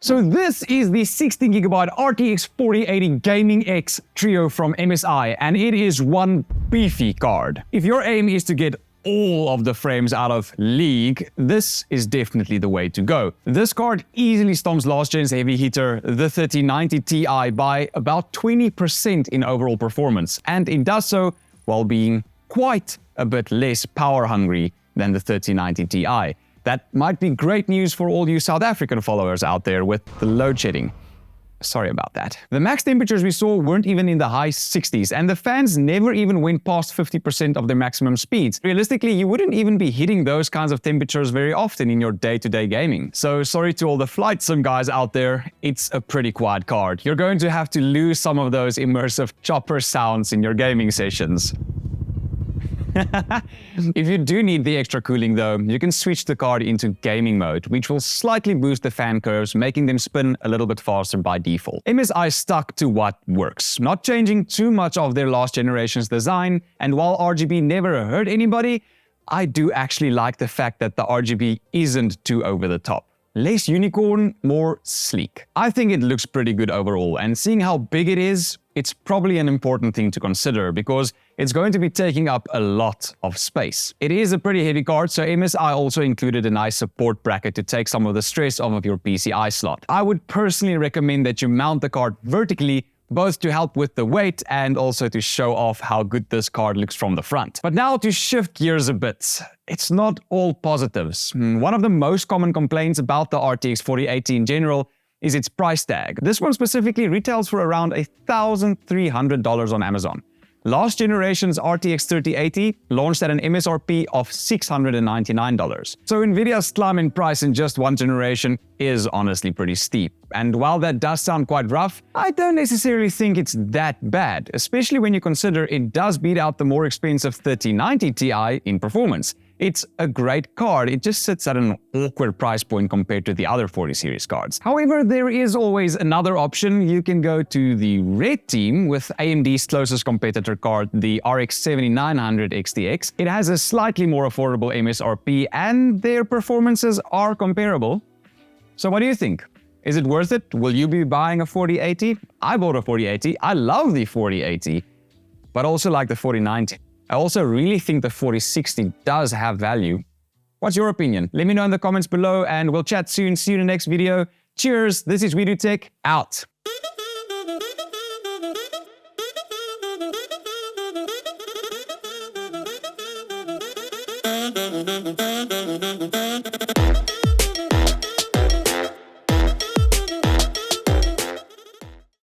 So this is the 16GB RTX 4080 Gaming X Trio from MSI, and it is one beefy card. If your aim is to get all of the frames out of League, this is definitely the way to go. This card easily stomps last gen's heavy hitter, the 3090 Ti, by about 20% in overall performance, and it does so while being quite a bit less power hungry than the 3090 Ti. That might be great news for all you South African followers out there with the load shedding. Sorry about that. The max temperatures we saw weren't even in the high 60s, and the fans never even went past 50% of their maximum speeds. Realistically, you wouldn't even be hitting those kinds of temperatures very often in your day-to-day gaming. So sorry to all the flight sim guys out there, it's a pretty quiet card. You're going to have to lose some of those immersive chopper sounds in your gaming sessions. If you do need the extra cooling though, you can switch the card into gaming mode, which will slightly boost the fan curves, making them spin a little bit faster by default. MSI stuck to what works, not changing too much of their last generation's design, and while RGB never hurt anybody, I do actually like the fact that the RGB isn't too over the top. Less unicorn, more sleek. I think it looks pretty good overall, and seeing how big it is, it's probably an important thing to consider because it's going to be taking up a lot of space. It is a pretty heavy card, so MSI also included a nice support bracket to take some of the stress off of your PCI slot. I would personally recommend that you mount the card vertically, both to help with the weight and also to show off how good this card looks from the front. But now to shift gears a bit. It's not all positives. One of the most common complaints about the RTX 4080 in general is its price tag. This one specifically retails for around $1,300 on Amazon. Last generation's RTX 3080 launched at an MSRP of $699. So Nvidia's climb in price in just one generation is honestly pretty steep. And while that does sound quite rough, I don't necessarily think it's that bad, especially when you consider it does beat out the more expensive 3090 Ti in performance. It's a great card, it just sits at an awkward price point compared to the other 40 series cards. However, there is always another option. You can go to the red team with AMD's closest competitor card, the RX 7900 XTX. It has a slightly more affordable MSRP and their performances are comparable. So what do you think? Is it worth it? Will you be buying a 4080? I bought a 4080. I love the 4080, but also like the 4090. I also really think the 4060 does have value. What's your opinion? Let me know in the comments below and we'll chat soon. See you in the next video. Cheers, this is We Do Tech, out.